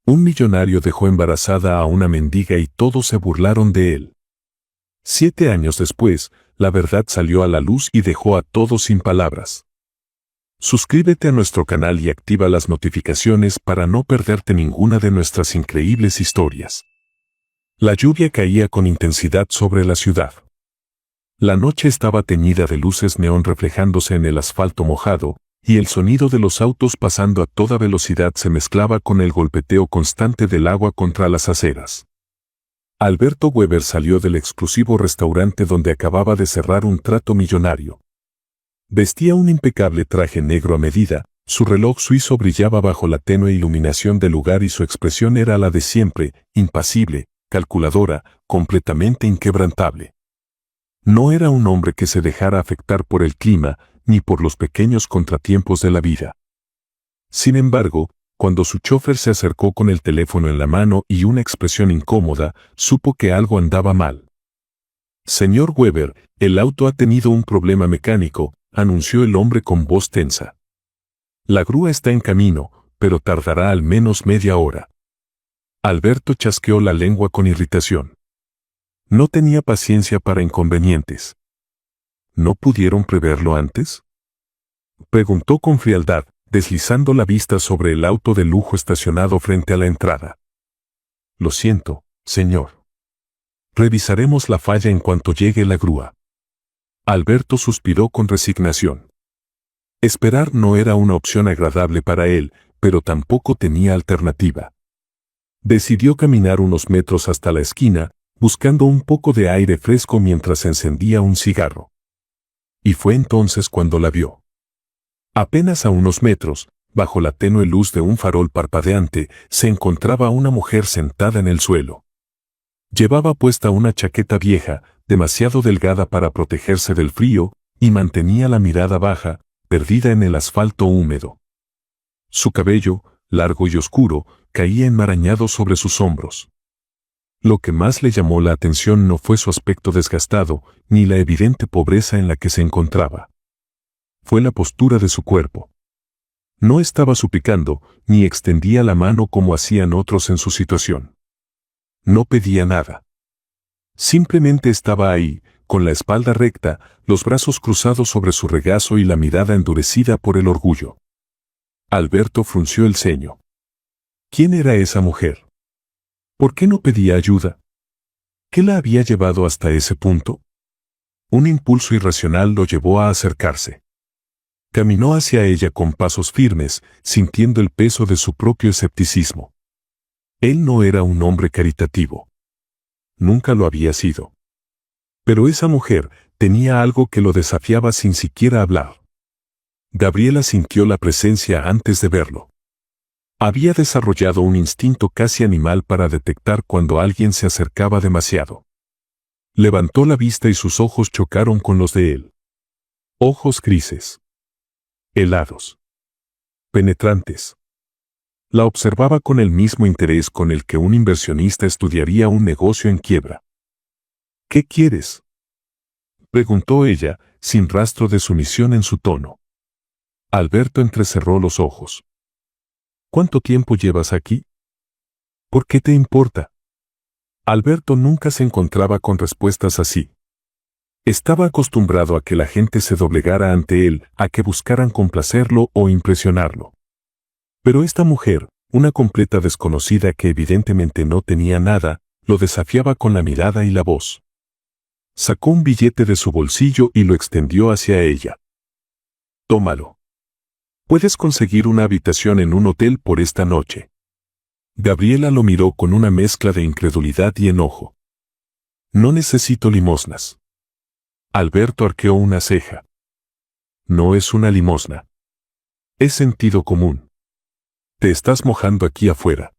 Un millonario dejó embarazada a una mendiga y todos se burlaron de él. 7 años después, la verdad salió a la luz y dejó a todos sin palabras. Suscríbete a nuestro canal y activa las notificaciones para no perderte ninguna de nuestras increíbles historias. La lluvia caía con intensidad sobre la ciudad. La noche estaba teñida de luces neón reflejándose en el asfalto mojado, y el sonido de los autos pasando a toda velocidad se mezclaba con el golpeteo constante del agua contra las aceras. Alberto Weber salió del exclusivo restaurante donde acababa de cerrar un trato millonario. Vestía un impecable traje negro a medida, su reloj suizo brillaba bajo la tenue iluminación del lugar y su expresión era la de siempre, impasible, calculadora, completamente inquebrantable. No era un hombre que se dejara afectar por el clima, ni por los pequeños contratiempos de la vida. Sin embargo, cuando su chofer se acercó con el teléfono en la mano y una expresión incómoda, supo que algo andaba mal. «Señor Weber, el auto ha tenido un problema mecánico», anunció el hombre con voz tensa. «La grúa está en camino, pero tardará al menos media hora». Alberto chasqueó la lengua con irritación. No tenía paciencia para inconvenientes. ¿No pudieron preverlo antes?, preguntó con frialdad, deslizando la vista sobre el auto de lujo estacionado frente a la entrada. «Lo siento, señor. Revisaremos la falla en cuanto llegue la grúa». Alberto suspiró con resignación. Esperar no era una opción agradable para él, pero tampoco tenía alternativa. Decidió caminar unos metros hasta la esquina, buscando un poco de aire fresco mientras encendía un cigarro. Y fue entonces cuando la vio. Apenas a unos metros, bajo la tenue luz de un farol parpadeante, se encontraba una mujer sentada en el suelo. Llevaba puesta una chaqueta vieja, demasiado delgada para protegerse del frío, y mantenía la mirada baja, perdida en el asfalto húmedo. Su cabello, largo y oscuro, caía enmarañado sobre sus hombros. Lo que más le llamó la atención no fue su aspecto desgastado, ni la evidente pobreza en la que se encontraba. Fue la postura de su cuerpo. No estaba suplicando, ni extendía la mano como hacían otros en su situación. No pedía nada. Simplemente estaba ahí, con la espalda recta, los brazos cruzados sobre su regazo y la mirada endurecida por el orgullo. Alberto frunció el ceño. ¿Quién era esa mujer? ¿Por qué no pedía ayuda? ¿Qué la había llevado hasta ese punto? Un impulso irracional lo llevó a acercarse. Caminó hacia ella con pasos firmes, sintiendo el peso de su propio escepticismo. Él no era un hombre caritativo. Nunca lo había sido. Pero esa mujer tenía algo que lo desafiaba sin siquiera hablar. Gabriela sintió la presencia antes de verlo. Había desarrollado un instinto casi animal para detectar cuando alguien se acercaba demasiado. Levantó la vista y sus ojos chocaron con los de él. Ojos grises. Helados. Penetrantes. La observaba con el mismo interés con el que un inversionista estudiaría un negocio en quiebra. ¿Qué quieres?, preguntó ella, sin rastro de sumisión en su tono. Alberto entrecerró los ojos. ¿Cuánto tiempo llevas aquí? ¿Por qué te importa? Alberto nunca se encontraba con respuestas así. Estaba acostumbrado a que la gente se doblegara ante él, a que buscaran complacerlo o impresionarlo. Pero esta mujer, una completa desconocida que evidentemente no tenía nada, lo desafiaba con la mirada y la voz. Sacó un billete de su bolsillo y lo extendió hacia ella. Tómalo. Puedes conseguir una habitación en un hotel por esta noche. Gabriela lo miró con una mezcla de incredulidad y enojo. No necesito limosnas. Alberto arqueó una ceja. No es una limosna. Es sentido común. Te estás mojando aquí afuera.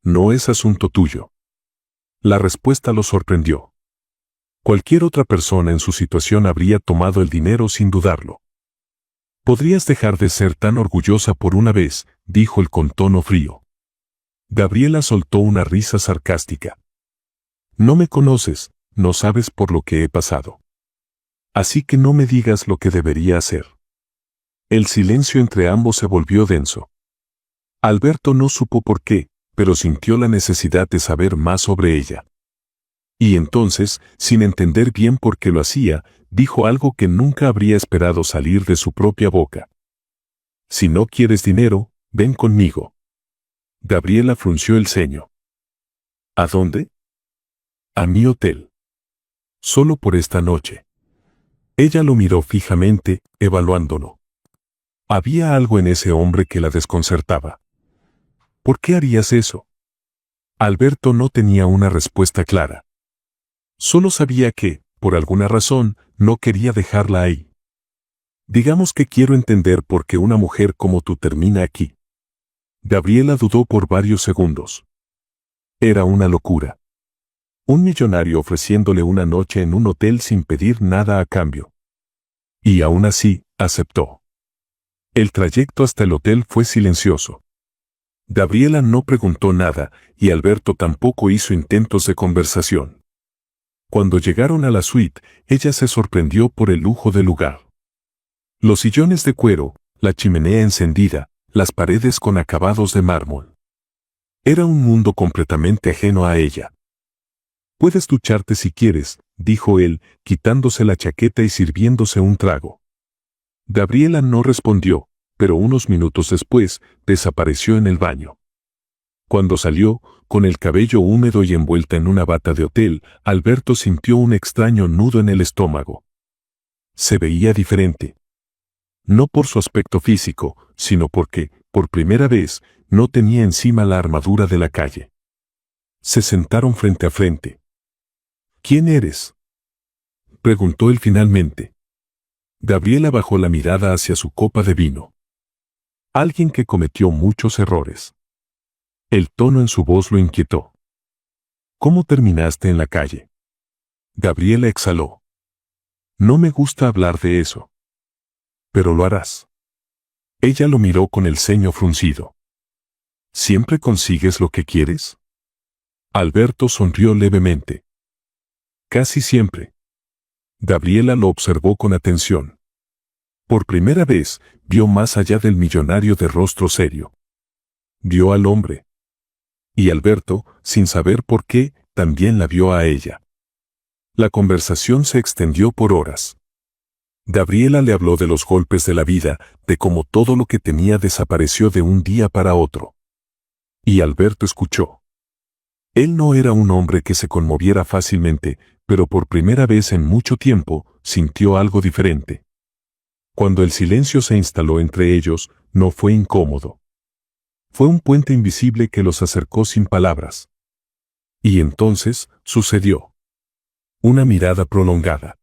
No es asunto tuyo. La respuesta lo sorprendió. Cualquier otra persona en su situación habría tomado el dinero sin dudarlo. «Podrías dejar de ser tan orgullosa por una vez», dijo él con tono frío. Gabriela soltó una risa sarcástica. «No me conoces, no sabes por lo que he pasado. Así que no me digas lo que debería hacer». El silencio entre ambos se volvió denso. Alberto no supo por qué, pero sintió la necesidad de saber más sobre ella. Y entonces, sin entender bien por qué lo hacía, dijo algo que nunca habría esperado salir de su propia boca. Si no quieres dinero, ven conmigo. Gabriela frunció el ceño. ¿A dónde? A mi hotel. Solo por esta noche. Ella lo miró fijamente, evaluándolo. Había algo en ese hombre que la desconcertaba. ¿Por qué harías eso? Alberto no tenía una respuesta clara. Solo sabía que, por alguna razón, no quería dejarla ahí. Digamos que quiero entender por qué una mujer como tú termina aquí. Gabriela dudó por varios segundos. Era una locura. Un millonario ofreciéndole una noche en un hotel sin pedir nada a cambio. Y aún así, aceptó. El trayecto hasta el hotel fue silencioso. Gabriela no preguntó nada, y Alberto tampoco hizo intentos de conversación. Cuando llegaron a la suite, ella se sorprendió por el lujo del lugar. Los sillones de cuero, la chimenea encendida, las paredes con acabados de mármol. Era un mundo completamente ajeno a ella. «Puedes ducharte si quieres», dijo él, quitándose la chaqueta y sirviéndose un trago. Gabriela no respondió, pero unos minutos después, desapareció en el baño. Cuando salió, con el cabello húmedo y envuelta en una bata de hotel, Alberto sintió un extraño nudo en el estómago. Se veía diferente. No por su aspecto físico, sino porque, por primera vez, no tenía encima la armadura de la calle. Se sentaron frente a frente. «¿Quién eres?», preguntó él finalmente. Gabriela bajó la mirada hacia su copa de vino. Alguien que cometió muchos errores. El tono en su voz lo inquietó. «¿Cómo terminaste en la calle?». Gabriela exhaló. «No me gusta hablar de eso». «Pero lo harás». Ella lo miró con el ceño fruncido. «¿Siempre consigues lo que quieres?». Alberto sonrió levemente. «Casi siempre». Gabriela lo observó con atención. Por primera vez, vio más allá del millonario de rostro serio. Vio al hombre. Y Alberto, sin saber por qué, también la vio a ella. La conversación se extendió por horas. Gabriela le habló de los golpes de la vida, de cómo todo lo que tenía desapareció de un día para otro. Y Alberto escuchó. Él no era un hombre que se conmoviera fácilmente, pero por primera vez en mucho tiempo, sintió algo diferente. Cuando el silencio se instaló entre ellos, no fue incómodo. Fue un puente invisible que los acercó sin palabras. Y entonces, sucedió. Una mirada prolongada.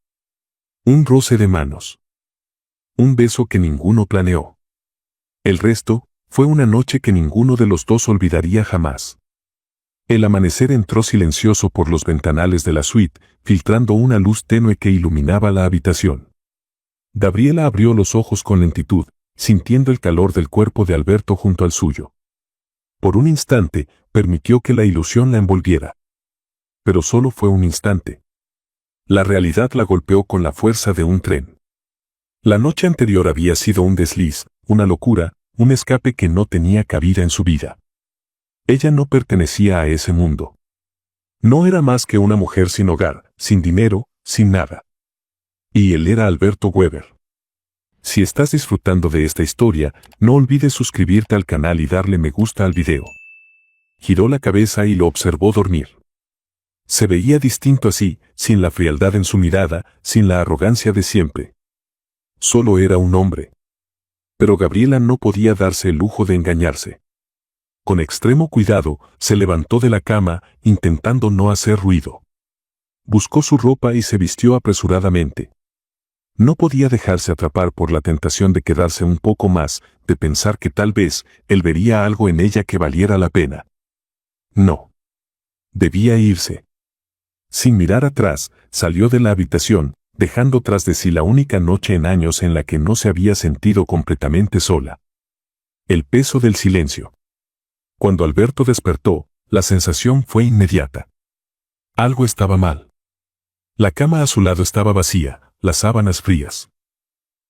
Un roce de manos. Un beso que ninguno planeó. El resto, fue una noche que ninguno de los dos olvidaría jamás. El amanecer entró silencioso por los ventanales de la suite, filtrando una luz tenue que iluminaba la habitación. Gabriela abrió los ojos con lentitud, sintiendo el calor del cuerpo de Alberto junto al suyo. Por un instante, permitió que la ilusión la envolviera. Pero solo fue un instante. La realidad la golpeó con la fuerza de un tren. La noche anterior había sido un desliz, una locura, un escape que no tenía cabida en su vida. Ella no pertenecía a ese mundo. No era más que una mujer sin hogar, sin dinero, sin nada. Y él era Alberto Weber. Si estás disfrutando de esta historia, no olvides suscribirte al canal y darle me gusta al video. Giró la cabeza y lo observó dormir. Se veía distinto así, sin la frialdad en su mirada, sin la arrogancia de siempre. Solo era un hombre. Pero Gabriela no podía darse el lujo de engañarse. Con extremo cuidado, se levantó de la cama, intentando no hacer ruido. Buscó su ropa y se vistió apresuradamente. No podía dejarse atrapar por la tentación de quedarse un poco más, de pensar que tal vez él vería algo en ella que valiera la pena. No. Debía irse. Sin mirar atrás, salió de la habitación, dejando tras de sí la única noche en años en la que no se había sentido completamente sola. El peso del silencio. Cuando Alberto despertó, la sensación fue inmediata. Algo estaba mal. La cama a su lado estaba vacía, las sábanas frías.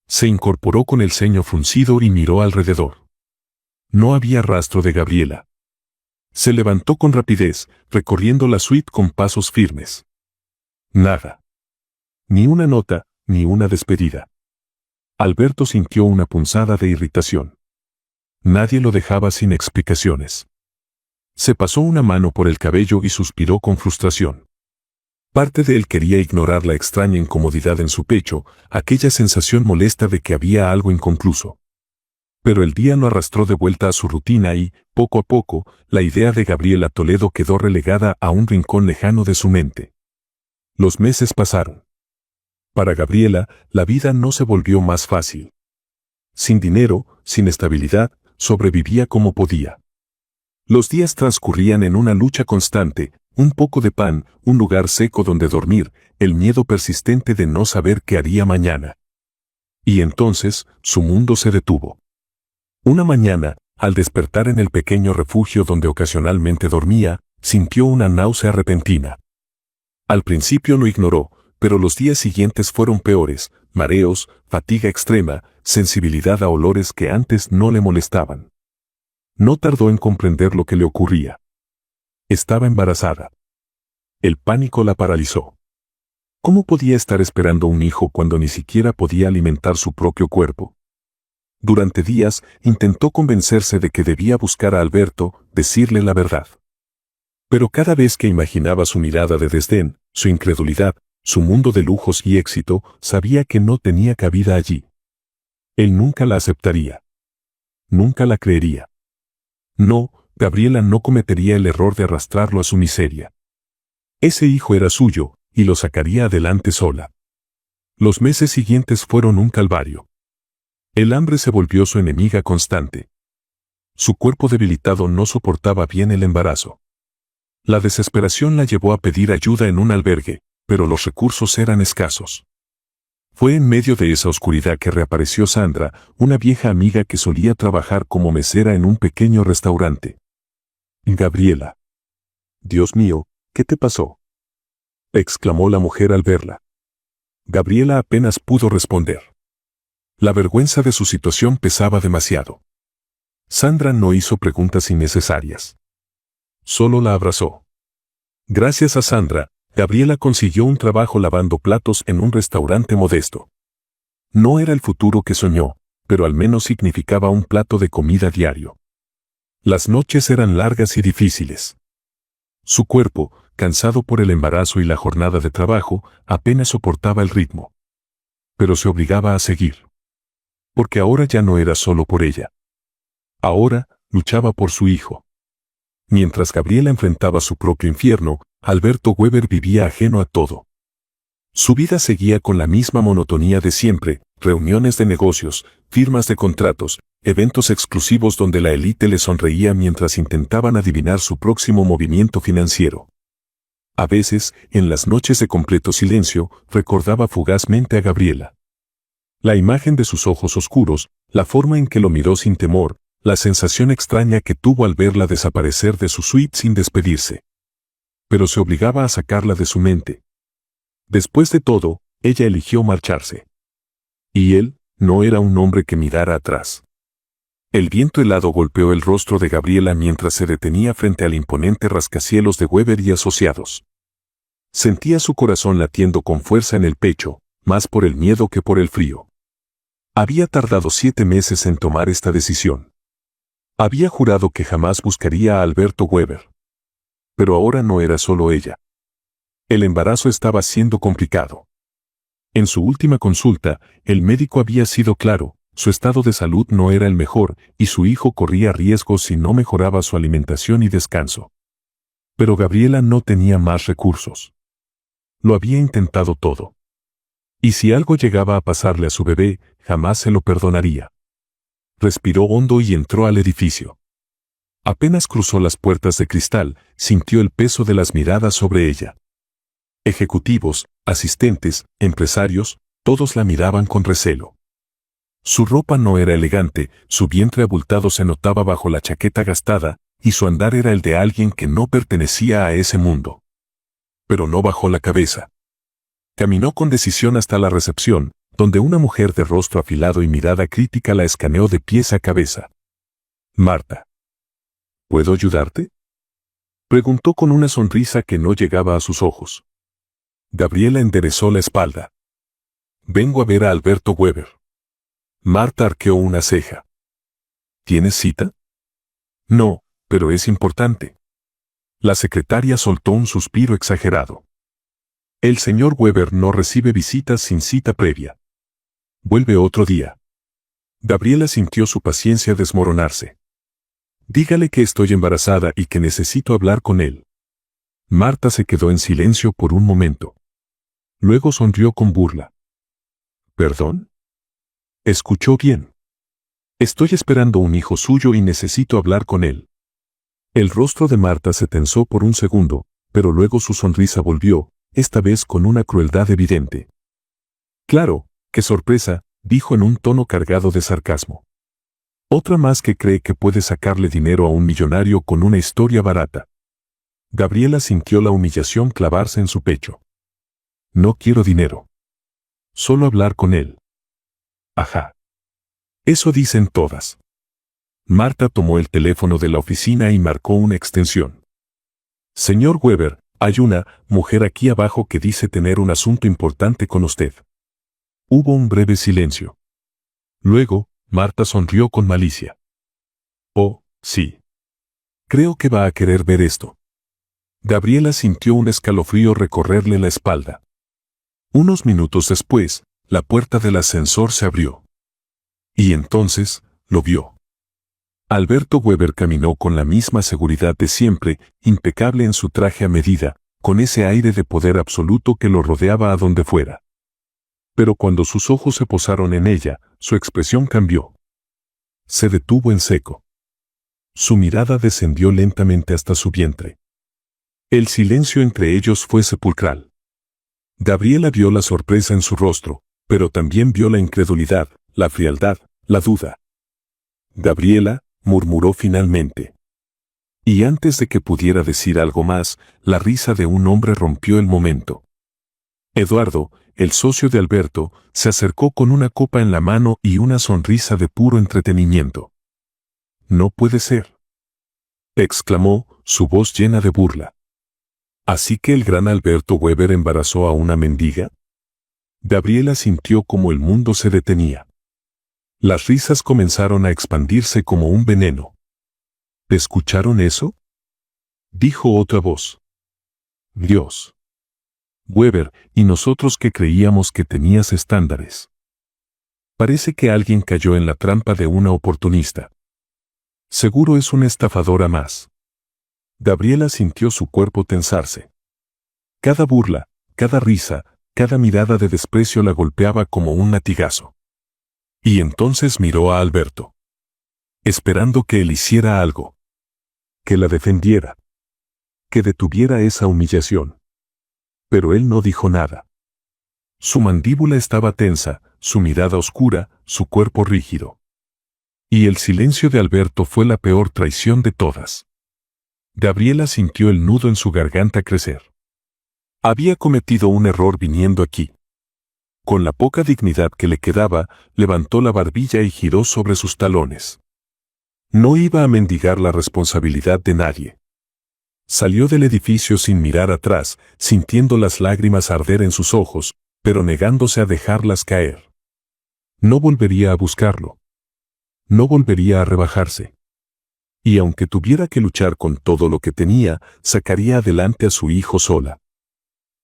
Se incorporó con el ceño fruncido y miró alrededor. No había rastro de Gabriela. Se levantó con rapidez, recorriendo la suite con pasos firmes. Nada. Ni una nota, ni una despedida. Alberto sintió una punzada de irritación. Nadie lo dejaba sin explicaciones. Se pasó una mano por el cabello y suspiró con frustración. Parte de él quería ignorar la extraña incomodidad en su pecho, aquella sensación molesta de que había algo inconcluso. Pero el día lo arrastró de vuelta a su rutina y, poco a poco, la idea de Gabriela Toledo quedó relegada a un rincón lejano de su mente. Los meses pasaron. Para Gabriela, la vida no se volvió más fácil. Sin dinero, sin estabilidad, sobrevivía como podía. Los días transcurrían en una lucha constante, un poco de pan, un lugar seco donde dormir, el miedo persistente de no saber qué haría mañana. Y entonces, su mundo se detuvo. Una mañana, al despertar en el pequeño refugio donde ocasionalmente dormía, sintió una náusea repentina. Al principio lo ignoró, pero los días siguientes fueron peores: mareos, fatiga extrema, sensibilidad a olores que antes no le molestaban. No tardó en comprender lo que le ocurría. Estaba embarazada. El pánico la paralizó. ¿Cómo podía estar esperando un hijo cuando ni siquiera podía alimentar su propio cuerpo? Durante días intentó convencerse de que debía buscar a Alberto, decirle la verdad. Pero cada vez que imaginaba su mirada de desdén, su incredulidad, su mundo de lujos y éxito, sabía que no tenía cabida allí. Él nunca la aceptaría. Nunca la creería. No, Gabriela no cometería el error de arrastrarlo a su miseria. Ese hijo era suyo, y lo sacaría adelante sola. Los meses siguientes fueron un calvario. El hambre se volvió su enemiga constante. Su cuerpo debilitado no soportaba bien el embarazo. La desesperación la llevó a pedir ayuda en un albergue, pero los recursos eran escasos. Fue en medio de esa oscuridad que reapareció Sandra, una vieja amiga que solía trabajar como mesera en un pequeño restaurante. Gabriela. Dios mío, ¿qué te pasó?, exclamó la mujer al verla. Gabriela apenas pudo responder. La vergüenza de su situación pesaba demasiado. Sandra no hizo preguntas innecesarias. Solo la abrazó. Gracias a Sandra, Gabriela consiguió un trabajo lavando platos en un restaurante modesto. No era el futuro que soñó, pero al menos significaba un plato de comida diario. Las noches eran largas y difíciles. Su cuerpo, cansado por el embarazo y la jornada de trabajo, apenas soportaba el ritmo. Pero se obligaba a seguir. Porque ahora ya no era solo por ella. Ahora, luchaba por su hijo. Mientras Gabriela enfrentaba su propio infierno, Alberto Weber vivía ajeno a todo. Su vida seguía con la misma monotonía de siempre: reuniones de negocios, firmas de contratos, eventos exclusivos donde la élite le sonreía mientras intentaban adivinar su próximo movimiento financiero. A veces, en las noches de completo silencio, recordaba fugazmente a Gabriela. La imagen de sus ojos oscuros, la forma en que lo miró sin temor, la sensación extraña que tuvo al verla desaparecer de su suite sin despedirse. Pero se obligaba a sacarla de su mente. Después de todo, ella eligió marcharse. Y él no era un hombre que mirara atrás. El viento helado golpeó el rostro de Gabriela mientras se detenía frente al imponente rascacielos de Weber y Asociados. Sentía su corazón latiendo con fuerza en el pecho, más por el miedo que por el frío. Había tardado 7 meses en tomar esta decisión. Había jurado que jamás buscaría a Alberto Weber. Pero ahora no era solo ella. El embarazo estaba siendo complicado. En su última consulta, el médico había sido claro: su estado de salud no era el mejor y su hijo corría riesgos si no mejoraba su alimentación y descanso. Pero Gabriela no tenía más recursos. Lo había intentado todo. Y si algo llegaba a pasarle a su bebé, jamás se lo perdonaría. Respiró hondo y entró al edificio. Apenas cruzó las puertas de cristal, sintió el peso de las miradas sobre ella. Ejecutivos, asistentes, empresarios, todos la miraban con recelo. Su ropa no era elegante, su vientre abultado se notaba bajo la chaqueta gastada, y su andar era el de alguien que no pertenecía a ese mundo. Pero no bajó la cabeza. Caminó con decisión hasta la recepción, donde una mujer de rostro afilado y mirada crítica la escaneó de pies a cabeza. «Marta, ¿puedo ayudarte?», Preguntó con una sonrisa que no llegaba a sus ojos. Gabriela enderezó la espalda. Vengo a ver a Alberto Weber. Marta arqueó una ceja. ¿Tienes cita? No, pero es importante. La secretaria soltó un suspiro exagerado. El señor Weber no recibe visitas sin cita previa. Vuelve otro día. Gabriela sintió su paciencia desmoronarse. Dígale que estoy embarazada y que necesito hablar con él. Marta se quedó en silencio por un momento. Luego sonrió con burla. ¿Perdón? Escuchó bien. Estoy esperando un hijo suyo y necesito hablar con él. El rostro de Marta se tensó por un segundo, pero luego su sonrisa volvió, esta vez con una crueldad evidente. Claro, qué sorpresa, dijo en un tono cargado de sarcasmo. Otra más que cree que puede sacarle dinero a un millonario con una historia barata. Gabriela sintió la humillación clavarse en su pecho. No quiero dinero. Solo hablar con él. Ajá. Eso dicen todas. Marta tomó el teléfono de la oficina y marcó una extensión. Señor Weber, hay una mujer aquí abajo que dice tener un asunto importante con usted. Hubo un breve silencio. Luego, Marta sonrió con malicia. Oh, sí. Creo que va a querer ver esto. Gabriela sintió un escalofrío recorrerle la espalda. Unos minutos después, la puerta del ascensor se abrió. Y entonces, lo vio. Alberto Weber caminó con la misma seguridad de siempre, impecable en su traje a medida, con ese aire de poder absoluto que lo rodeaba a donde fuera. Pero cuando sus ojos se posaron en ella, su expresión cambió. Se detuvo en seco. Su mirada descendió lentamente hasta su vientre. El silencio entre ellos fue sepulcral. Gabriela vio la sorpresa en su rostro, pero también vio la incredulidad, la frialdad, la duda. Gabriela, murmuró finalmente. Y antes de que pudiera decir algo más, la risa de un hombre rompió el momento. Eduardo, el socio de Alberto, se acercó con una copa en la mano y una sonrisa de puro entretenimiento. No puede ser, exclamó, su voz llena de burla. ¿Así que el gran Alberto Weber embarazó a una mendiga? Gabriela sintió como el mundo se detenía. Las risas comenzaron a expandirse como un veneno. ¿Escucharon eso? Dijo otra voz. Dios. Weber, y nosotros que creíamos que tenías estándares. Parece que alguien cayó en la trampa de una oportunista. Seguro es una estafadora más. Gabriela sintió su cuerpo tensarse. Cada burla, cada risa, cada mirada de desprecio la golpeaba como un latigazo. Y entonces miró a Alberto. Esperando que él hiciera algo. Que la defendiera. Que detuviera esa humillación. Pero él no dijo nada. Su mandíbula estaba tensa, su mirada oscura, su cuerpo rígido. Y el silencio de Alberto fue la peor traición de todas. Gabriela sintió el nudo en su garganta crecer. Había cometido un error viniendo aquí. Con la poca dignidad que le quedaba, levantó la barbilla y giró sobre sus talones. No iba a mendigar la responsabilidad de nadie. Salió del edificio sin mirar atrás, sintiendo las lágrimas arder en sus ojos, pero negándose a dejarlas caer. No volvería a buscarlo. No volvería a rebajarse. Y aunque tuviera que luchar con todo lo que tenía, sacaría adelante a su hijo sola.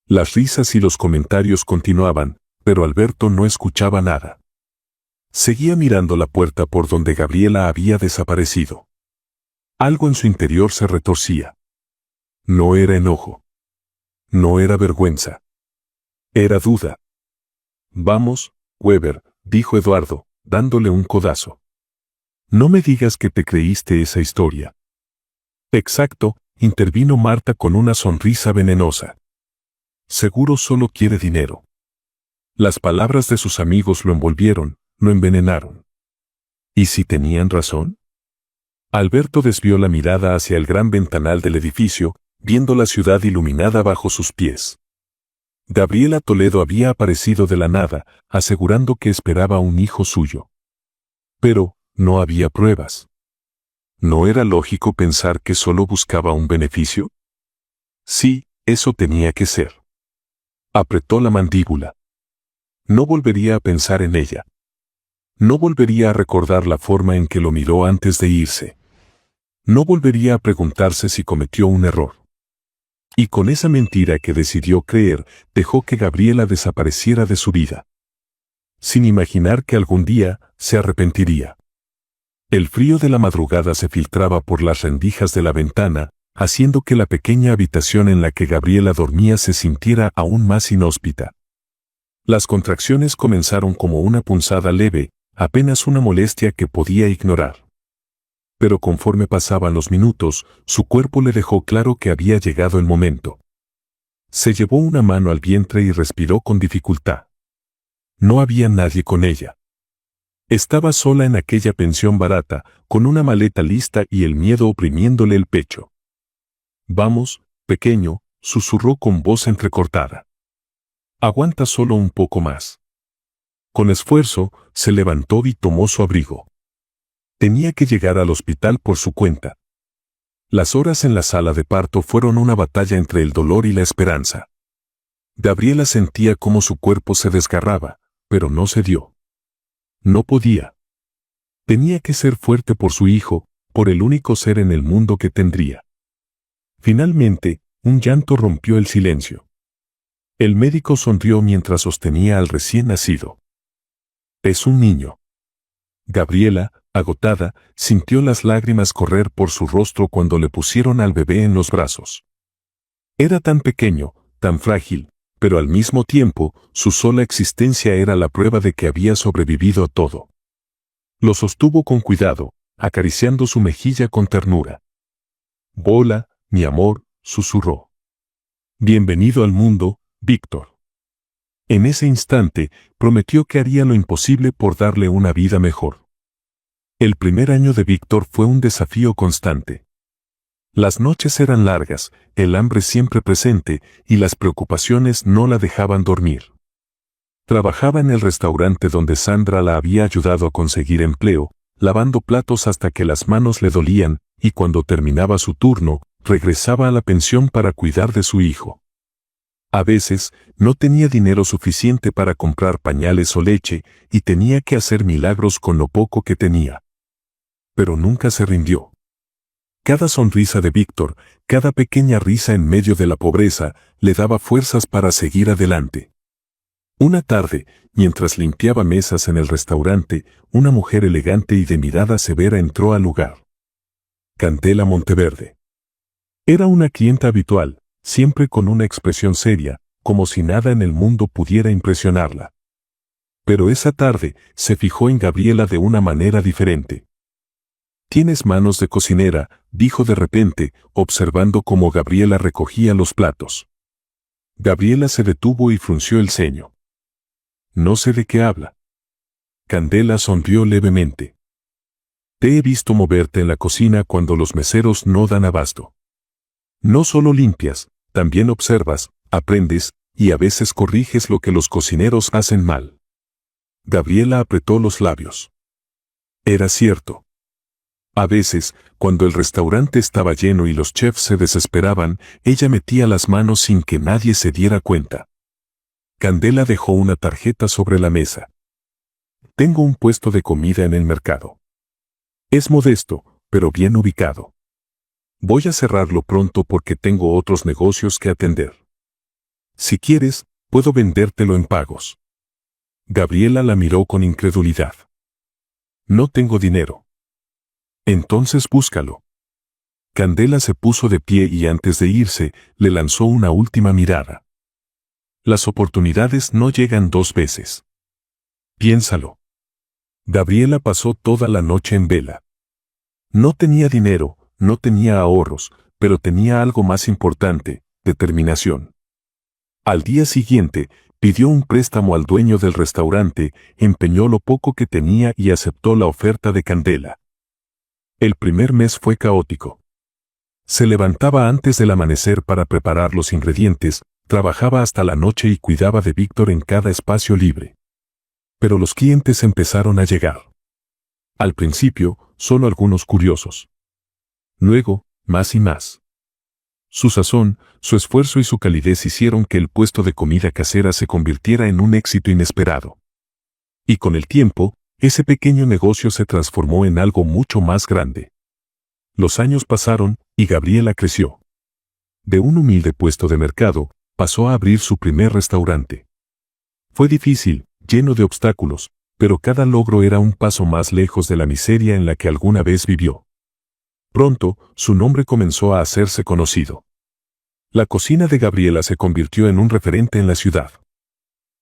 Las risas y los comentarios continuaban, pero Alberto no escuchaba nada. Seguía mirando la puerta por donde Gabriela había desaparecido. Algo en su interior se retorcía. No era enojo. No era vergüenza. Era duda. Vamos, Weber, dijo Eduardo, dándole un codazo. No me digas que te creíste esa historia. Exacto, intervino Marta con una sonrisa venenosa. Seguro solo quiere dinero. Las palabras de sus amigos lo envolvieron, lo envenenaron. ¿Y si tenían razón? Alberto desvió la mirada hacia el gran ventanal del edificio, viendo la ciudad iluminada bajo sus pies. Gabriela Toledo había aparecido de la nada, asegurando que esperaba un hijo suyo. Pero, no había pruebas. ¿No era lógico pensar que solo buscaba un beneficio? Sí, eso tenía que ser. Apretó la mandíbula. No volvería a pensar en ella. No volvería a recordar la forma en que lo miró antes de irse. No volvería a preguntarse si cometió un error. Y con esa mentira que decidió creer, dejó que Gabriela desapareciera de su vida. Sin imaginar que algún día se arrepentiría. El frío de la madrugada se filtraba por las rendijas de la ventana, haciendo que la pequeña habitación en la que Gabriela dormía se sintiera aún más inhóspita. Las contracciones comenzaron como una punzada leve, apenas una molestia que podía ignorar. Pero conforme pasaban los minutos, su cuerpo le dejó claro que había llegado el momento. Se llevó una mano al vientre y respiró con dificultad. No había nadie con ella. Estaba sola en aquella pensión barata, con una maleta lista y el miedo oprimiéndole el pecho. «Vamos, pequeño», susurró con voz entrecortada. «Aguanta solo un poco más». Con esfuerzo, se levantó y tomó su abrigo. Tenía que llegar al hospital por su cuenta. Las horas en la sala de parto fueron una batalla entre el dolor y la esperanza. Gabriela sentía cómo su cuerpo se desgarraba, pero no cedió. No podía. Tenía que ser fuerte por su hijo, por el único ser en el mundo que tendría. Finalmente, un llanto rompió el silencio. El médico sonrió mientras sostenía al recién nacido. «Es un niño». Gabriela, agotada, sintió las lágrimas correr por su rostro cuando le pusieron al bebé en los brazos. Era tan pequeño, tan frágil, pero al mismo tiempo, su sola existencia era la prueba de que había sobrevivido a todo. Lo sostuvo con cuidado, acariciando su mejilla con ternura. «Bola, mi amor», susurró. «Bienvenido al mundo, Víctor». En ese instante, prometió que haría lo imposible por darle una vida mejor. El primer año de Víctor fue un desafío constante. Las noches eran largas, el hambre siempre presente, y las preocupaciones no la dejaban dormir. Trabajaba en el restaurante donde Sandra la había ayudado a conseguir empleo, lavando platos hasta que las manos le dolían, y cuando terminaba su turno, regresaba a la pensión para cuidar de su hijo. A veces, no tenía dinero suficiente para comprar pañales o leche, y tenía que hacer milagros con lo poco que tenía. Pero nunca se rindió. Cada sonrisa de Víctor, cada pequeña risa en medio de la pobreza, le daba fuerzas para seguir adelante. Una tarde, mientras limpiaba mesas en el restaurante, una mujer elegante y de mirada severa entró al lugar. Candela Monteverde. Era una clienta habitual, siempre con una expresión seria, como si nada en el mundo pudiera impresionarla. Pero esa tarde, se fijó en Gabriela de una manera diferente. «Tienes manos de cocinera», dijo de repente, observando cómo Gabriela recogía los platos. Gabriela se detuvo y frunció el ceño. «No sé de qué habla». Candela sonrió levemente. «Te he visto moverte en la cocina cuando los meseros no dan abasto. No solo limpias, también observas, aprendes, y a veces corriges lo que los cocineros hacen mal». Gabriela apretó los labios. Era cierto. A veces, cuando el restaurante estaba lleno y los chefs se desesperaban, ella metía las manos sin que nadie se diera cuenta. Candela dejó una tarjeta sobre la mesa. «Tengo un puesto de comida en el mercado. Es modesto, pero bien ubicado. Voy a cerrarlo pronto porque tengo otros negocios que atender. Si quieres, puedo vendértelo en pagos». Gabriela la miró con incredulidad. «No tengo dinero». «Entonces búscalo». Candela se puso de pie y antes de irse, le lanzó una última mirada. «Las oportunidades no llegan dos veces. Piénsalo». Gabriela pasó toda la noche en vela. No tenía dinero, no tenía ahorros, pero tenía algo más importante: determinación. Al día siguiente, pidió un préstamo al dueño del restaurante, empeñó lo poco que tenía y aceptó la oferta de Candela. El primer mes fue caótico. Se levantaba antes del amanecer para preparar los ingredientes, trabajaba hasta la noche y cuidaba de Víctor en cada espacio libre. Pero los clientes empezaron a llegar. Al principio, solo algunos curiosos. Luego, más y más. Su sazón, su esfuerzo y su calidez hicieron que el puesto de comida casera se convirtiera en un éxito inesperado. Y con el tiempo, ese pequeño negocio se transformó en algo mucho más grande. Los años pasaron y Gabriela creció. De un humilde puesto de mercado, pasó a abrir su primer restaurante. Fue difícil, lleno de obstáculos, pero cada logro era un paso más lejos de la miseria en la que alguna vez vivió. Pronto, su nombre comenzó a hacerse conocido. La cocina de Gabriela se convirtió en un referente en la ciudad.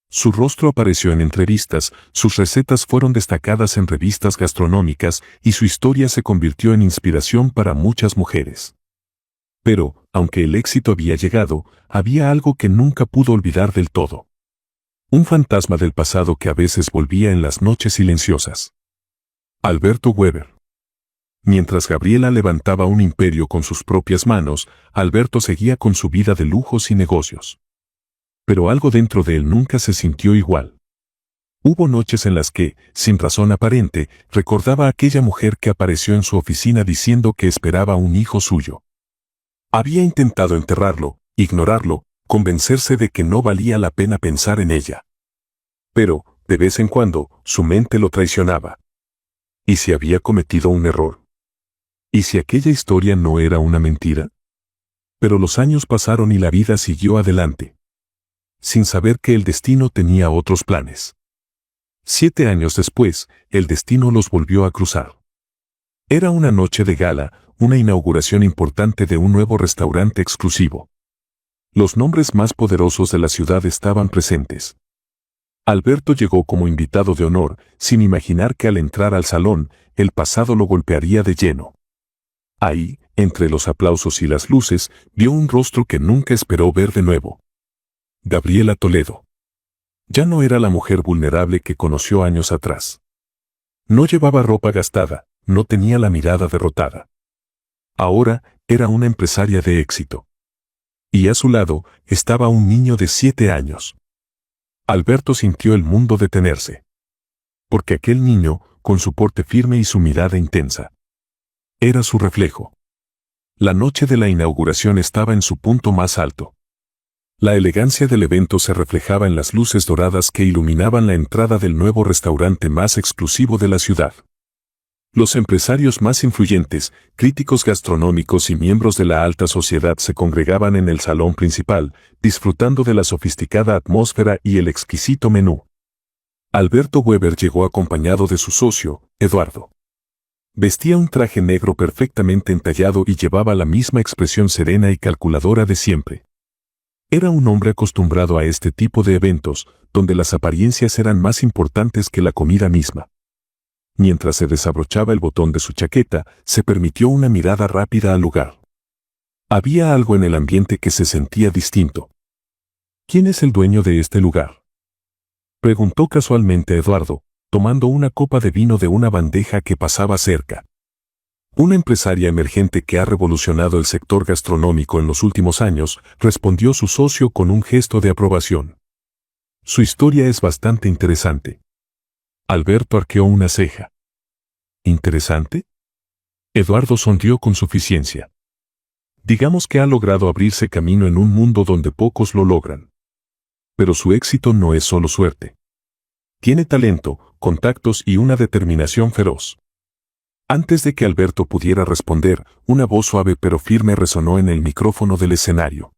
Su rostro apareció en entrevistas, sus recetas fueron destacadas en revistas gastronómicas y su historia se convirtió en inspiración para muchas mujeres. Pero, aunque el éxito había llegado, había algo que nunca pudo olvidar del todo. Un fantasma del pasado que a veces volvía en las noches silenciosas. Alberto Weber. Mientras Gabriela levantaba un imperio con sus propias manos, Alberto seguía con su vida de lujos y negocios. Pero algo dentro de él nunca se sintió igual. Hubo noches en las que, sin razón aparente, recordaba a aquella mujer que apareció en su oficina diciendo que esperaba un hijo suyo. Había intentado enterrarlo, ignorarlo, convencerse de que no valía la pena pensar en ella. Pero, de vez en cuando, su mente lo traicionaba. ¿Y si había cometido un error? ¿Y si aquella historia no era una mentira? Pero los años pasaron y la vida siguió adelante, sin saber que el destino tenía otros planes. 7 años después, el destino los volvió a cruzar. Era una noche de gala, una inauguración importante de un nuevo restaurante exclusivo. Los nombres más poderosos de la ciudad estaban presentes. Alberto llegó como invitado de honor, sin imaginar que al entrar al salón, el pasado lo golpearía de lleno. Ahí, entre los aplausos y las luces, vio un rostro que nunca esperó ver de nuevo. Gabriela Toledo. Ya no era la mujer vulnerable que conoció años atrás. No llevaba ropa gastada, no tenía la mirada derrotada. Ahora, era una empresaria de éxito. Y a su lado, estaba un niño de 7 años. Alberto sintió el mundo detenerse. Porque aquel niño, con su porte firme y su mirada intensa, era su reflejo. La noche de la inauguración estaba en su punto más alto. La elegancia del evento se reflejaba en las luces doradas que iluminaban la entrada del nuevo restaurante más exclusivo de la ciudad. Los empresarios más influyentes, críticos gastronómicos y miembros de la alta sociedad se congregaban en el salón principal, disfrutando de la sofisticada atmósfera y el exquisito menú. Alberto Weber llegó acompañado de su socio, Eduardo. Vestía un traje negro perfectamente entallado y llevaba la misma expresión serena y calculadora de siempre. Era un hombre acostumbrado a este tipo de eventos, donde las apariencias eran más importantes que la comida misma. Mientras se desabrochaba el botón de su chaqueta, se permitió una mirada rápida al lugar. Había algo en el ambiente que se sentía distinto. ¿Quién es el dueño de este lugar?, preguntó casualmente Eduardo, tomando una copa de vino de una bandeja que pasaba cerca. Una empresaria emergente que ha revolucionado el sector gastronómico en los últimos años, respondió su socio con un gesto de aprobación. Su historia es bastante interesante. Alberto arqueó una ceja. ¿Interesante? Eduardo sonrió con suficiencia. Digamos que ha logrado abrirse camino en un mundo donde pocos lo logran. Pero su éxito no es solo suerte. Tiene talento, contactos y una determinación feroz. Antes de que Alberto pudiera responder, una voz suave pero firme resonó en el micrófono del escenario.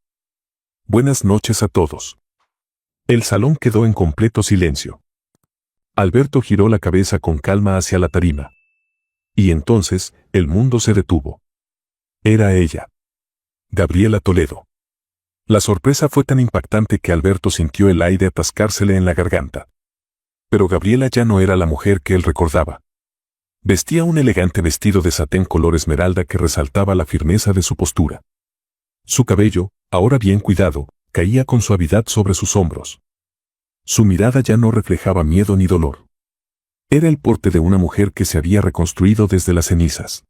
Buenas noches a todos. El salón quedó en completo silencio. Alberto giró la cabeza con calma hacia la tarima. Y entonces, el mundo se detuvo. Era ella. Gabriela Toledo. La sorpresa fue tan impactante que Alberto sintió el aire atascársele en la garganta. Pero Gabriela ya no era la mujer que él recordaba. Vestía un elegante vestido de satén color esmeralda que resaltaba la firmeza de su postura. Su cabello, ahora bien cuidado, caía con suavidad sobre sus hombros. Su mirada ya no reflejaba miedo ni dolor. Era el porte de una mujer que se había reconstruido desde las cenizas.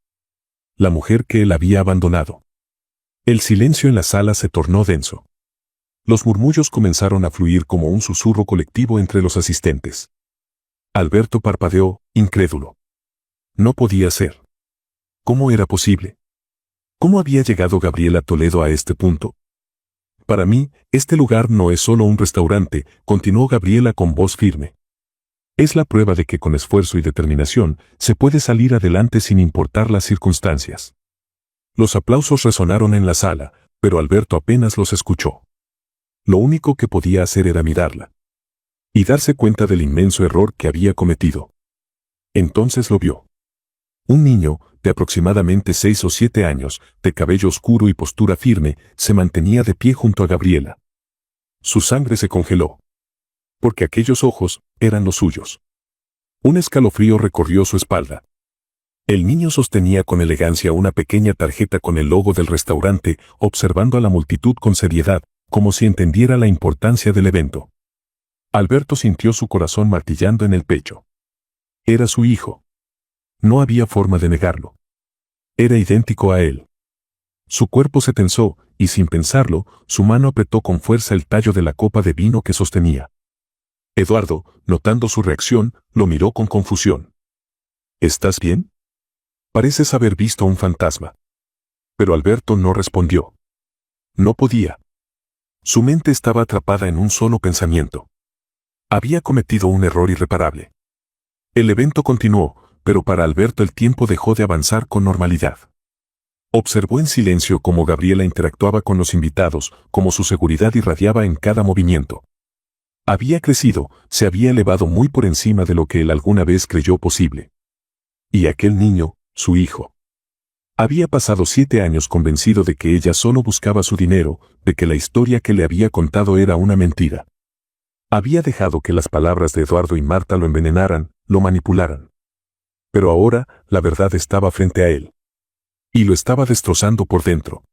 La mujer que él había abandonado. El silencio en la sala se tornó denso. Los murmullos comenzaron a fluir como un susurro colectivo entre los asistentes. Alberto parpadeó, incrédulo. No podía ser. ¿Cómo era posible? ¿Cómo había llegado Gabriela Toledo a este punto? Para mí, este lugar no es solo un restaurante, continuó Gabriela con voz firme. Es la prueba de que con esfuerzo y determinación se puede salir adelante sin importar las circunstancias. Los aplausos resonaron en la sala, pero Alberto apenas los escuchó. Lo único que podía hacer era mirarla y darse cuenta del inmenso error que había cometido. Entonces lo vio. Un niño, de aproximadamente 6 o 7 años, de cabello oscuro y postura firme, se mantenía de pie junto a Gabriela. Su sangre se congeló. Porque aquellos ojos eran los suyos. Un escalofrío recorrió su espalda. El niño sostenía con elegancia una pequeña tarjeta con el logo del restaurante, observando a la multitud con seriedad, como si entendiera la importancia del evento. Alberto sintió su corazón martillando en el pecho. Era su hijo. No había forma de negarlo. Era idéntico a él. Su cuerpo se tensó, y sin pensarlo, su mano apretó con fuerza el tallo de la copa de vino que sostenía. Eduardo, notando su reacción, lo miró con confusión. ¿Estás bien? Pareces haber visto un fantasma. Pero Alberto no respondió. No podía. Su mente estaba atrapada en un solo pensamiento. Había cometido un error irreparable. El evento continuó, pero para Alberto el tiempo dejó de avanzar con normalidad. Observó en silencio cómo Gabriela interactuaba con los invitados, cómo su seguridad irradiaba en cada movimiento. Había crecido, se había elevado muy por encima de lo que él alguna vez creyó posible. Y aquel niño, su hijo. Había pasado 7 años convencido de que ella solo buscaba su dinero, de que la historia que le había contado era una mentira. Había dejado que las palabras de Eduardo y Marta lo envenenaran, lo manipularan. Pero ahora, la verdad estaba frente a él. Y lo estaba destrozando por dentro.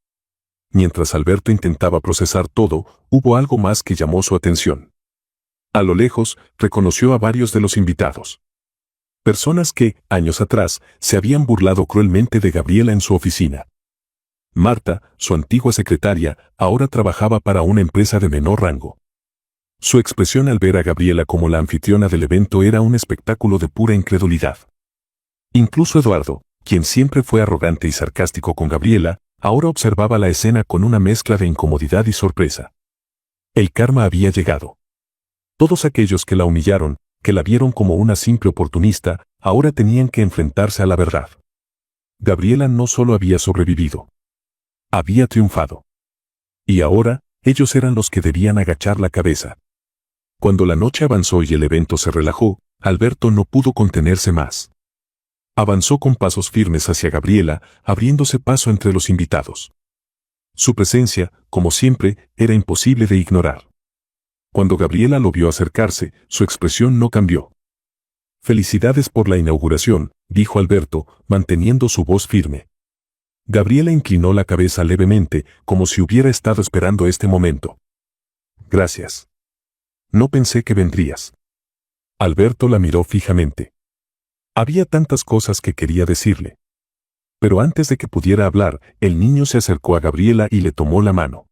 Mientras Alberto intentaba procesar todo, hubo algo más que llamó su atención. A lo lejos, reconoció a varios de los invitados. Personas que, años atrás, se habían burlado cruelmente de Gabriela en su oficina. Marta, su antigua secretaria, ahora trabajaba para una empresa de menor rango. Su expresión al ver a Gabriela como la anfitriona del evento era un espectáculo de pura incredulidad. Incluso Eduardo, quien siempre fue arrogante y sarcástico con Gabriela, ahora observaba la escena con una mezcla de incomodidad y sorpresa. El karma había llegado. Todos aquellos que la humillaron, que la vieron como una simple oportunista, ahora tenían que enfrentarse a la verdad. Gabriela no solo había sobrevivido. Había triunfado. Y ahora, ellos eran los que debían agachar la cabeza. Cuando la noche avanzó y el evento se relajó, Alberto no pudo contenerse más. Avanzó con pasos firmes hacia Gabriela, abriéndose paso entre los invitados. Su presencia, como siempre, era imposible de ignorar. Cuando Gabriela lo vio acercarse, su expresión no cambió. «Felicidades por la inauguración», dijo Alberto, manteniendo su voz firme. Gabriela inclinó la cabeza levemente, como si hubiera estado esperando este momento. «Gracias. No pensé que vendrías». Alberto la miró fijamente. Había tantas cosas que quería decirle. Pero antes de que pudiera hablar, el niño se acercó a Gabriela y le tomó la mano.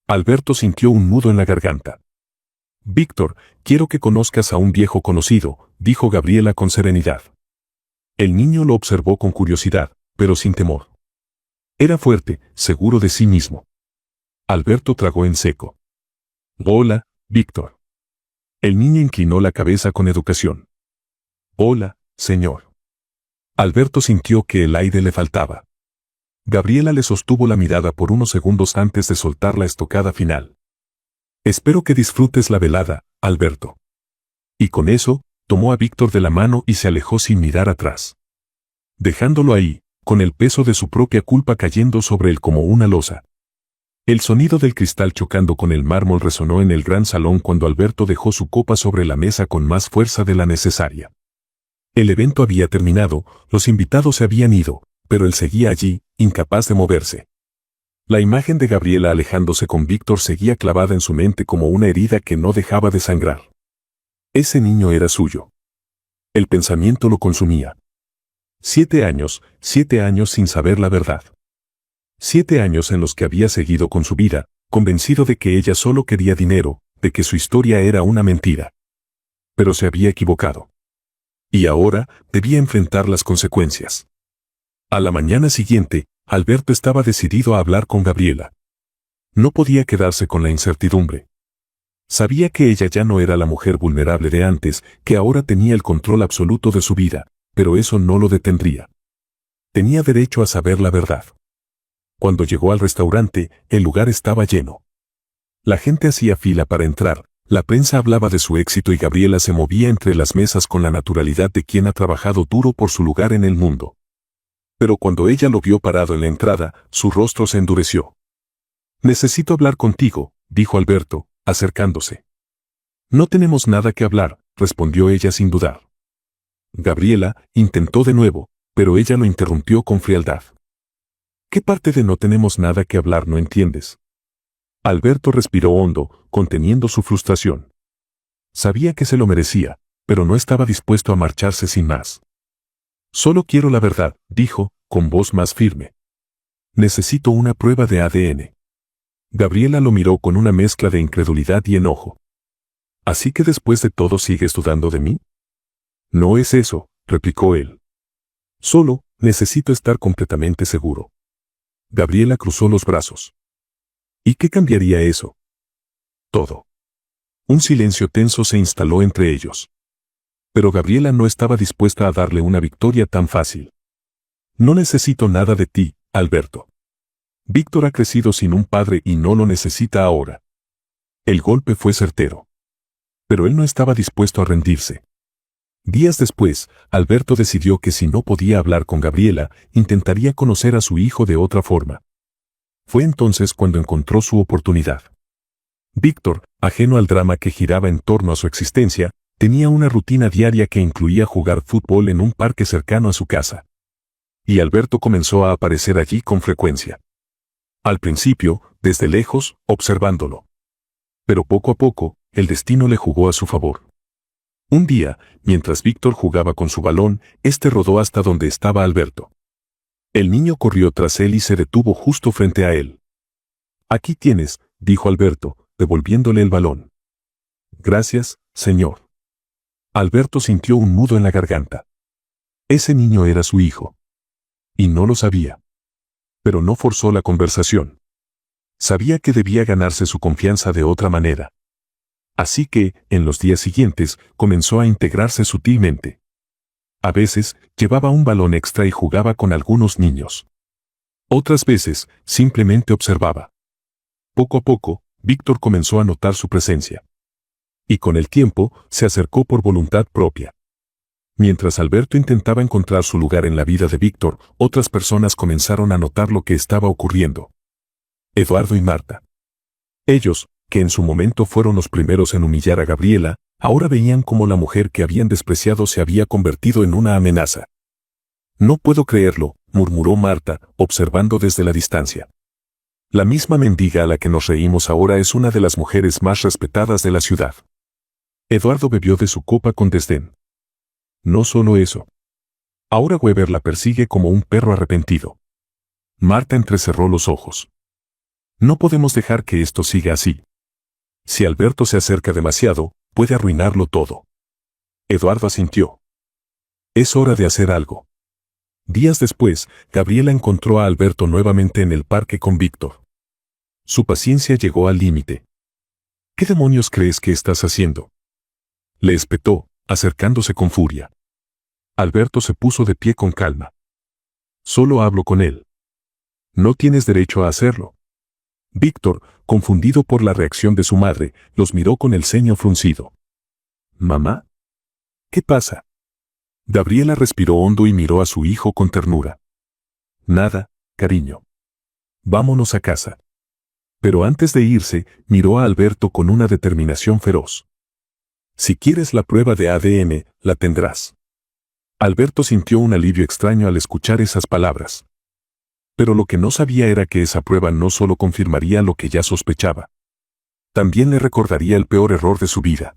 Alberto sintió un nudo en la garganta. «Víctor, quiero que conozcas a un viejo conocido», dijo Gabriela con serenidad. El niño lo observó con curiosidad, pero sin temor. Era fuerte, seguro de sí mismo. Alberto tragó en seco. «Hola, Víctor». El niño inclinó la cabeza con educación. «Hola, señor». Alberto sintió que el aire le faltaba. Gabriela le sostuvo la mirada por unos segundos antes de soltar la estocada final. «Espero que disfrutes la velada, Alberto». Y con eso, tomó a Víctor de la mano y se alejó sin mirar atrás. Dejándolo ahí, con el peso de su propia culpa cayendo sobre él como una losa. El sonido del cristal chocando con el mármol resonó en el gran salón cuando Alberto dejó su copa sobre la mesa con más fuerza de la necesaria. El evento había terminado, los invitados se habían ido, pero él seguía allí, incapaz de moverse. La imagen de Gabriela alejándose con Víctor seguía clavada en su mente como una herida que no dejaba de sangrar. Ese niño era suyo. El pensamiento lo consumía. 7 años sin saber la verdad. 7 años en los que había seguido con su vida, convencido de que ella solo quería dinero, de que su historia era una mentira. Pero se había equivocado. Y ahora debía enfrentar las consecuencias. A la mañana siguiente, Alberto estaba decidido a hablar con Gabriela. No podía quedarse con la incertidumbre. Sabía que ella ya no era la mujer vulnerable de antes, que ahora tenía el control absoluto de su vida, pero eso no lo detendría. Tenía derecho a saber la verdad. Cuando llegó al restaurante, el lugar estaba lleno. La gente hacía fila para entrar, la prensa hablaba de su éxito y Gabriela se movía entre las mesas con la naturalidad de quien ha trabajado duro por su lugar en el mundo. Pero cuando ella lo vio parado en la entrada, su rostro se endureció. «Necesito hablar contigo», dijo Alberto, acercándose. «No tenemos nada que hablar», respondió ella sin dudar. Gabriela intentó de nuevo, pero ella lo interrumpió con frialdad. «¿Qué parte de no tenemos nada que hablar no entiendes?» Alberto respiró hondo, conteniendo su frustración. Sabía que se lo merecía, pero no estaba dispuesto a marcharse sin más. «Solo quiero la verdad», dijo, con voz más firme. «Necesito una prueba de ADN». Gabriela lo miró con una mezcla de incredulidad y enojo. «¿Así que después de todo sigues dudando de mí?» «No es eso», replicó él. «Solo, necesito estar completamente seguro». Gabriela cruzó los brazos. ¿Y qué cambiaría eso? Todo. Un silencio tenso se instaló entre ellos. Pero Gabriela no estaba dispuesta a darle una victoria tan fácil. «No necesito nada de ti, Alberto. Víctor ha crecido sin un padre y no lo necesita ahora». El golpe fue certero. Pero él no estaba dispuesto a rendirse. Días después, Alberto decidió que si no podía hablar con Gabriela, intentaría conocer a su hijo de otra forma. Fue entonces cuando encontró su oportunidad. Víctor, ajeno al drama que giraba en torno a su existencia, tenía una rutina diaria que incluía jugar fútbol en un parque cercano a su casa. Y Alberto comenzó a aparecer allí con frecuencia. Al principio, desde lejos, observándolo. Pero poco a poco, el destino le jugó a su favor. Un día, mientras Víctor jugaba con su balón, este rodó hasta donde estaba Alberto. El niño corrió tras él y se detuvo justo frente a él. «Aquí tienes», dijo Alberto, devolviéndole el balón. «Gracias, señor». Alberto sintió un nudo en la garganta. Ese niño era su hijo. Y no lo sabía. Pero no forzó la conversación. Sabía que debía ganarse su confianza de otra manera. Así que, en los días siguientes, comenzó a integrarse sutilmente. A veces, llevaba un balón extra y jugaba con algunos niños. Otras veces, simplemente observaba. Poco a poco, Víctor comenzó a notar su presencia. Y con el tiempo, se acercó por voluntad propia. Mientras Alberto intentaba encontrar su lugar en la vida de Víctor, otras personas comenzaron a notar lo que estaba ocurriendo. Eduardo y Marta. Ellos, que en su momento fueron los primeros en humillar a Gabriela, ahora veían cómo la mujer que habían despreciado se había convertido en una amenaza. «No puedo creerlo», murmuró Marta, observando desde la distancia. «La misma mendiga a la que nos reímos ahora es una de las mujeres más respetadas de la ciudad». Eduardo bebió de su copa con desdén. «No solo eso. Ahora Weber la persigue como un perro arrepentido». Marta entrecerró los ojos. «No podemos dejar que esto siga así. Si Alberto se acerca demasiado, puede arruinarlo todo». Eduardo asintió. «Es hora de hacer algo». Días después, Gabriela encontró a Alberto nuevamente en el parque con Víctor. Su paciencia llegó al límite. «¿Qué demonios crees que estás haciendo?», le espetó, acercándose con furia. Alberto se puso de pie con calma. «Solo hablo con él». «No tienes derecho a hacerlo». Víctor, confundido por la reacción de su madre, los miró con el ceño fruncido. «¿Mamá? ¿Qué pasa?». Gabriela respiró hondo y miró a su hijo con ternura. «Nada, cariño. Vámonos a casa». Pero antes de irse, miró a Alberto con una determinación feroz. «Si quieres la prueba de ADN, la tendrás». Alberto sintió un alivio extraño al escuchar esas palabras. Pero lo que no sabía era que esa prueba no solo confirmaría lo que ya sospechaba. También le recordaría el peor error de su vida.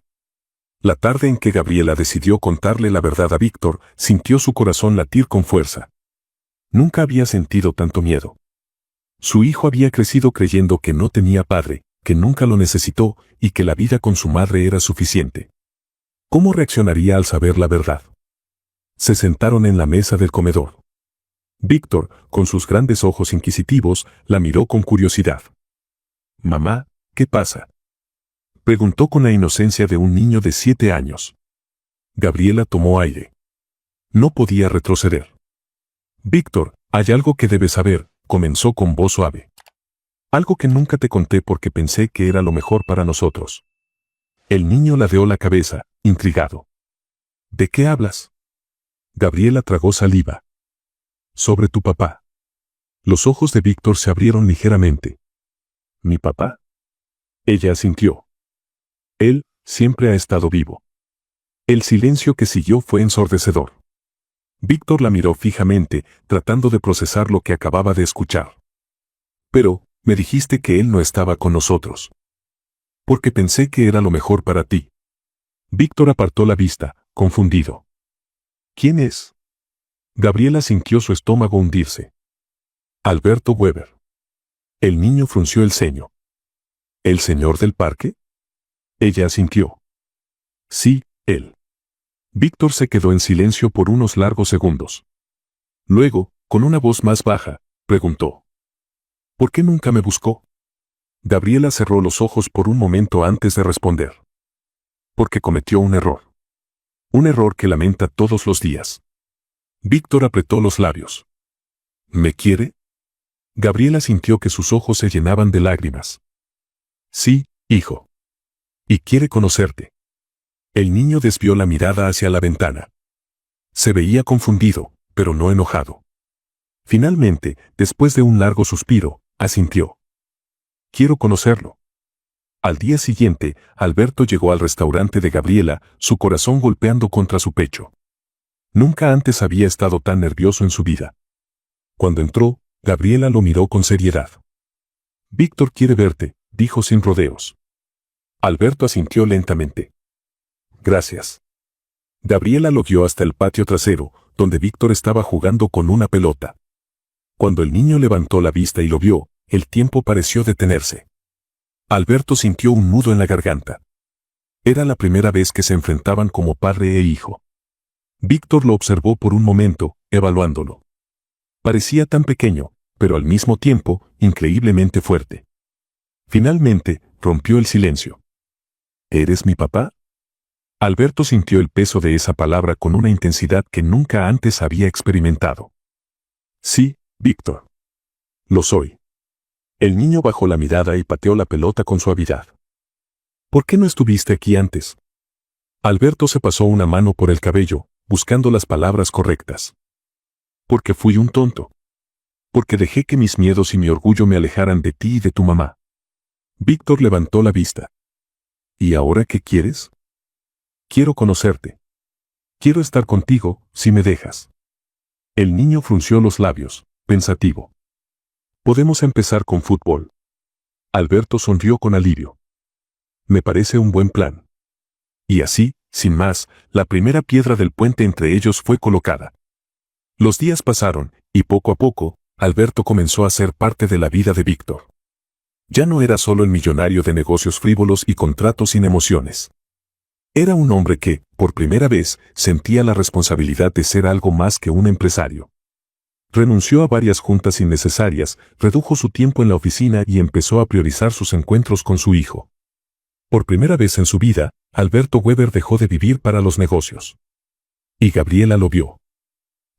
La tarde en que Gabriela decidió contarle la verdad a Víctor, sintió su corazón latir con fuerza. Nunca había sentido tanto miedo. Su hijo había crecido creyendo que no tenía padre, que nunca lo necesitó y que la vida con su madre era suficiente. ¿Cómo reaccionaría al saber la verdad? Se sentaron en la mesa del comedor. Víctor, con sus grandes ojos inquisitivos, la miró con curiosidad. «Mamá, ¿qué pasa?», preguntó con la inocencia de un niño de 7 años. Gabriela tomó aire. No podía retroceder. «Víctor, hay algo que debes saber», comenzó con voz suave. «Algo que nunca te conté porque pensé que era lo mejor para nosotros». El niño ladeó la cabeza, intrigado. «¿De qué hablas?». Gabriela tragó saliva. «Sobre tu papá». Los ojos de Víctor se abrieron ligeramente. «¿Mi papá?». Ella asintió. «Él siempre ha estado vivo». El silencio que siguió fue ensordecedor. Víctor la miró fijamente, tratando de procesar lo que acababa de escuchar. «Pero, me dijiste que él no estaba con nosotros». «Porque pensé que era lo mejor para ti». Víctor apartó la vista, confundido. «¿Quién es?». Gabriela sintió su estómago hundirse. «Alberto Weber». El niño frunció el ceño. «¿El señor del parque?». Ella asintió. «Sí, él». Víctor se quedó en silencio por unos largos segundos. Luego, con una voz más baja, preguntó: «¿Por qué nunca me buscó?». Gabriela cerró los ojos por un momento antes de responder. «Porque cometió un error. Un error que lamenta todos los días». Víctor apretó los labios. «¿Me quiere?». Gabriela sintió que sus ojos se llenaban de lágrimas. «Sí, hijo. Y quiere conocerte». El niño desvió la mirada hacia la ventana. Se veía confundido, pero no enojado. Finalmente, después de un largo suspiro, asintió. «Quiero conocerlo». Al día siguiente, Alberto llegó al restaurante de Gabriela, su corazón golpeando contra su pecho. Nunca antes había estado tan nervioso en su vida. Cuando entró, Gabriela lo miró con seriedad. «Víctor quiere verte», dijo sin rodeos. Alberto asintió lentamente. «Gracias». Gabriela lo guió hasta el patio trasero, donde Víctor estaba jugando con una pelota. Cuando el niño levantó la vista y lo vio, el tiempo pareció detenerse. Alberto sintió un nudo en la garganta. Era la primera vez que se enfrentaban como padre e hijo. Víctor lo observó por un momento, evaluándolo. Parecía tan pequeño, pero al mismo tiempo, increíblemente fuerte. Finalmente, rompió el silencio. «¿Eres mi papá?». Alberto sintió el peso de esa palabra con una intensidad que nunca antes había experimentado. «Sí, Víctor. Lo soy». El niño bajó la mirada y pateó la pelota con suavidad. «¿Por qué no estuviste aquí antes?». Alberto se pasó una mano por el cabello, buscando las palabras correctas. «Porque fui un tonto. Porque dejé que mis miedos y mi orgullo me alejaran de ti y de tu mamá». Víctor levantó la vista. «¿Y ahora qué quieres?». «Quiero conocerte. Quiero estar contigo, si me dejas». El niño frunció los labios, pensativo. «Podemos empezar con fútbol». Alberto sonrió con alivio. «Me parece un buen plan». Y así, sin más, la primera piedra del puente entre ellos fue colocada. Los días pasaron, y poco a poco, Alberto comenzó a ser parte de la vida de Víctor. Ya no era solo el millonario de negocios frívolos y contratos sin emociones. Era un hombre que, por primera vez, sentía la responsabilidad de ser algo más que un empresario. Renunció a varias juntas innecesarias, redujo su tiempo en la oficina y empezó a priorizar sus encuentros con su hijo. Por primera vez en su vida, Alberto Weber dejó de vivir para los negocios. Y Gabriela lo vio.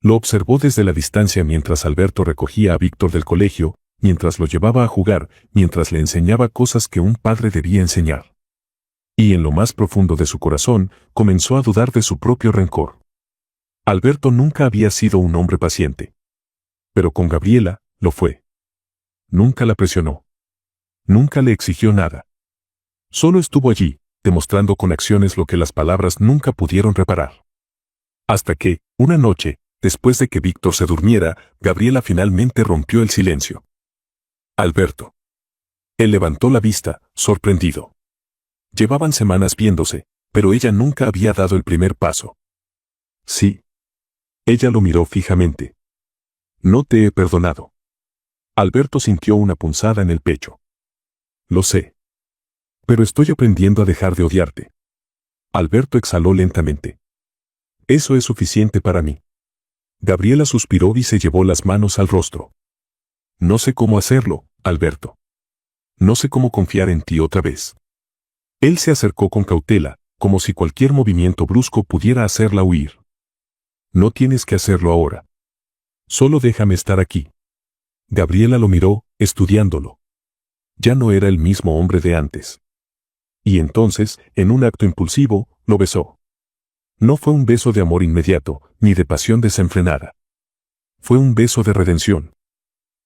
Lo observó desde la distancia mientras Alberto recogía a Víctor del colegio, mientras lo llevaba a jugar, mientras le enseñaba cosas que un padre debía enseñar. Y en lo más profundo de su corazón, comenzó a dudar de su propio rencor. Alberto nunca había sido un hombre paciente. Pero con Gabriela, lo fue. Nunca la presionó. Nunca le exigió nada. Solo estuvo allí, demostrando con acciones lo que las palabras nunca pudieron reparar. Hasta que, una noche, después de que Víctor se durmiera, Gabriela finalmente rompió el silencio. «Alberto». Él levantó la vista, sorprendido. Llevaban semanas viéndose, pero ella nunca había dado el primer paso. «Sí». Ella lo miró fijamente. «No te he perdonado». Alberto sintió una punzada en el pecho. «Lo sé. Pero estoy aprendiendo a dejar de odiarte». Alberto exhaló lentamente. «Eso es suficiente para mí». Gabriela suspiró y se llevó las manos al rostro. No sé cómo hacerlo, Alberto. No sé cómo confiar en ti otra vez. Él se acercó con cautela, como si cualquier movimiento brusco pudiera hacerla huir. No tienes que hacerlo ahora. Solo déjame estar aquí. Gabriela lo miró, estudiándolo. Ya no era el mismo hombre de antes. Y entonces, en un acto impulsivo, lo besó. No fue un beso de amor inmediato, ni de pasión desenfrenada. Fue un beso de redención.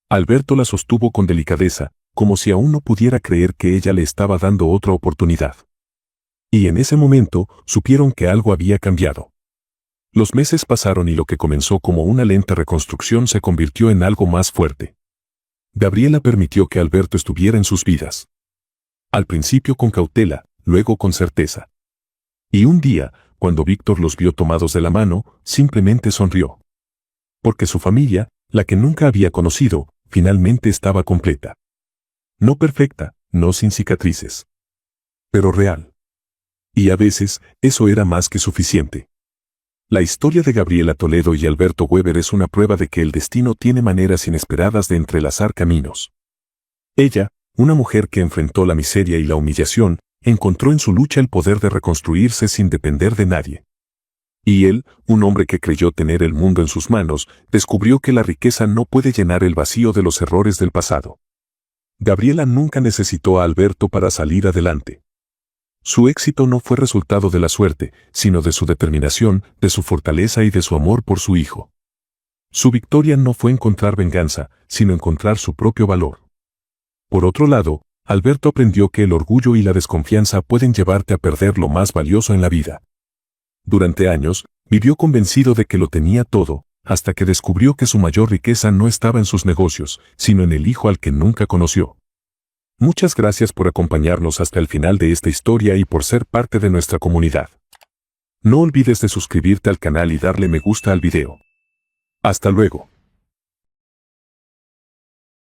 Alberto la sostuvo con delicadeza, como si aún no pudiera creer que ella le estaba dando otra oportunidad. Y en ese momento, supieron que algo había cambiado. Los meses pasaron y lo que comenzó como una lenta reconstrucción se convirtió en algo más fuerte. Gabriela permitió que Alberto estuviera en sus vidas. Al principio con cautela, luego con certeza. Y un día, cuando Víctor los vio tomados de la mano, simplemente sonrió. Porque su familia, la que nunca había conocido, finalmente estaba completa. No perfecta, no sin cicatrices. Pero real. Y a veces, eso era más que suficiente. La historia de Gabriela Toledo y Alberto Weber es una prueba de que el destino tiene maneras inesperadas de entrelazar caminos. Ella, una mujer que enfrentó la miseria y la humillación, encontró en su lucha el poder de reconstruirse sin depender de nadie. Y él, un hombre que creyó tener el mundo en sus manos, descubrió que la riqueza no puede llenar el vacío de los errores del pasado. Gabriela nunca necesitó a Alberto para salir adelante. Su éxito no fue resultado de la suerte, sino de su determinación, de su fortaleza y de su amor por su hijo. Su victoria no fue encontrar venganza, sino encontrar su propio valor. Por otro lado, Alberto aprendió que el orgullo y la desconfianza pueden llevarte a perder lo más valioso en la vida. Durante años, vivió convencido de que lo tenía todo, hasta que descubrió que su mayor riqueza no estaba en sus negocios, sino en el hijo al que nunca conoció. Muchas gracias por acompañarnos hasta el final de esta historia y por ser parte de nuestra comunidad. No olvides de suscribirte al canal y darle me gusta al video. Hasta luego.